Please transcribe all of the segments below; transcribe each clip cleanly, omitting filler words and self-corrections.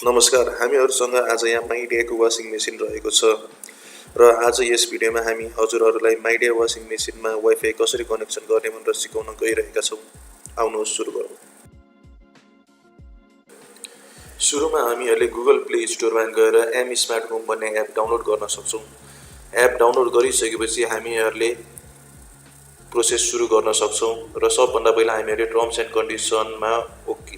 नमस्कार, हामीहरूसँग आज यहाँ माइडियाको वासिङ मेसिन रहेको छ र आज यस भिडियोमा हामी हजुरहरूलाई माइडिया वासिङ मेसिनमा वाइफाई कसरी कनेक्सन गर्ने भनेर सिकाउन गइरहेका छौँ। आउनुहोस् सुरु गरौँ। सुरुमा हामीहरूले गुगल प्ले स्टोरमा गएर एम स्मार्ट होम भन्ने एप डाउनलोड गर्न सक्छौँ। एप डाउनलोड गरिसकेपछि हामीहरूले प्रोसेस सुरु गर्न सक्छौँ र सबभन्दा पहिला हामीहरूले टर्म्स एन्ड कन्डिसनमा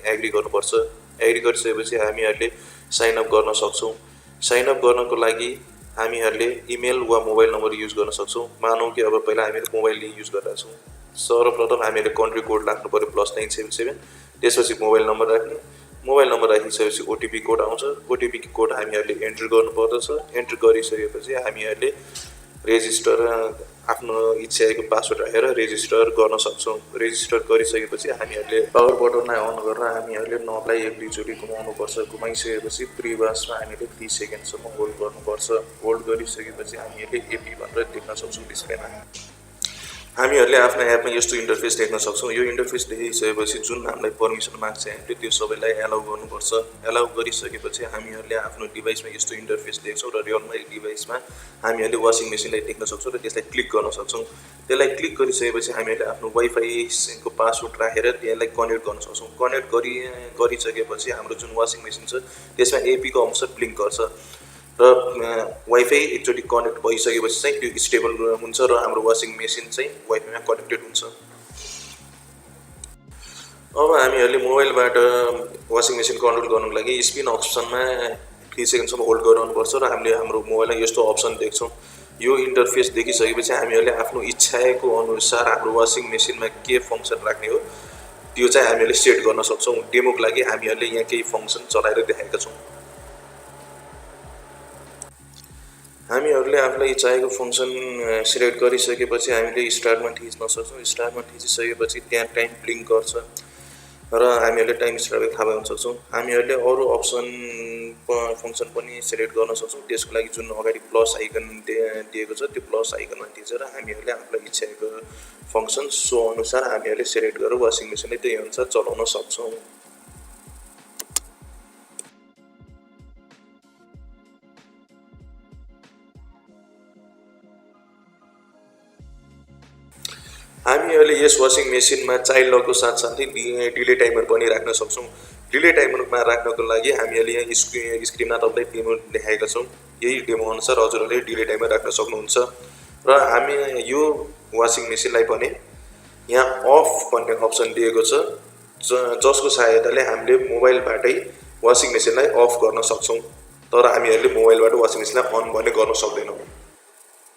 एग्री गर्नुपर्छ। एग्री गरिसकेपछि हामीहरूले साइन अप गर्न सक्छौँ। साइन अप गर्नको लागि हामीहरूले इमेल वा मोबाइल नम्बर युज गर्न सक्छौँ। मानौँ कि अब पहिला हामीले मोबाइल युज गरेका छौँ। सर्वप्रथम हामीहरूले कन्ट्री कोड राख्नु पर्यो +977, त्यसपछि मोबाइल नम्बर राख्ने। मोबाइल नम्बर राखिसकेपछि ओटिपी कोड आउँछ। ओटिपी कोड हामीहरूले एन्टर गर्नुपर्दछ। एन्टर गरिसकेपछि हामीहरूले रेजिस्टर आफ्नो इच्छाको पासवर्ड राखेर रेजिस्टर गर्न सक्छौँ। रेजिस्टर गरिसकेपछि हामीहरूले पावर बटनलाई अन गरेर हामीहरूले नबलाई 1-2 चोटि घुमाउनुपर्छ। घुमाइसकेपछि प्रिवासमा हामीले 30 सेकेन्डसम्म होल्ड गर्नुपर्छ। होल्ड गरिसकेपछि हामीहरूले एपी भनेर देख्न सक्छौँ डिस्प्लेमा। हामीहरूले आफ्नो एपमा यस्तो इन्टरफेस देख्न सक्छौँ। यो इन्टरफेस देखिसकेपछि जुन हामीलाई पर्मिसन माग्छ हामीले त्यो सबैलाई एलाउ गर्नुपर्छ। एलाउ गरिसकेपछि हामीहरूले आफ्नो डिभाइसमा यस्तो इन्टरफेस देख्छौँ र रियलमा डिभाइसमा हामीहरूले वासिङ मेसिनलाई देख्न सक्छौँ र त्यसलाई क्लिक गर्न सक्छौँ। त्यसलाई क्लिक गरिसकेपछि हामीहरूले आफ्नो वाइफाईको पासवर्ड राखेर त्यसलाई कनेक्ट गर्न सक्छौँ। कनेक्ट गरिसकेपछि हाम्रो जुन वासिङ मेसिन छ त्यसमा एपीको अंश ब्लिङ्क गर्छ र वाइफाई एकचोटि कनेक्ट भइसकेपछि चाहिँ त्यो स्टेबल हुन्छ र हाम्रो वासिङ मेसिन चाहिँ वाइफाईमा कनेक्टेड हुन्छ। अब हामीहरूले मोबाइलबाट वासिङ मेसिन कन्ट्रोल गर्नुको लागि स्पिन अप्सनमा 3 सेकेन्डसम्म होल्ड गराउनुपर्छ र हामीले हाम्रो मोबाइलमा यस्तो अप्सन देख्छौँ। यो इन्टरफेस देखिसकेपछि हामीहरूले आफ्नो इच्छाको अनुसार हाम्रो वासिङ मेसिनमा के फङ्सन राख्ने हो त्यो चाहिँ हामीहरूले सेट गर्न सक्छौँ। डेमोको लागि हामीहरूले यहाँ केही फङ्सन चलाएर देखाएका छौँ। हामीहरूले आफूलाई चाहेको फङ्सन सिलेक्ट गरिसकेपछि हामीले स्टार्टमा थिच्न सक्छौँ। स्टार्टमा थिचिसकेपछि त्यहाँ टाइम ब्लिङ्क गर्छ र हामीहरूले टाइम स्टार्ट थाहा पाउन सक्छौँ। हामीहरूले अरू अप्सन फङ्सन पनि सिलेक्ट गर्न सक्छौँ। त्यसको लागि जुन अगाडि प्लस आइकन दिएको छ त्यो प्लस आइकनमा थिचेर हामीहरूले आफूलाई इच्छाको फङ्सन सो अनुसार हामीहरूले सिलेक्ट गरेर वासिङ मेसिनलाई त्यही अनुसार चलाउन सक्छौँ। हामीहरूले यस वासिङ मेसिनमा चाइल्ड लकको साथसाथै डिले टाइमर पनि राख्न सक्छौँ। डिले टाइमरमा राख्नको लागि हामीहरूले यहाँ स्क्रिनमा तपाईँलाई डेमो देखाएका छौँ। यही डेमो अनुसार हजुरहरूले डिले टाइमर राख्न सक्नुहुन्छ र हामी यो वासिङ मेसिनलाई पनि यहाँ अफ भन्ने अप्सन दिएको छ जसको सहायताले हामीले मोबाइलबाटै वासिङ मेसिनलाई अफ गर्न सक्छौँ। तर हामीहरूले मोबाइलबाट वासिङ मेसिनलाई अन भने गर्न सक्दैनौँ।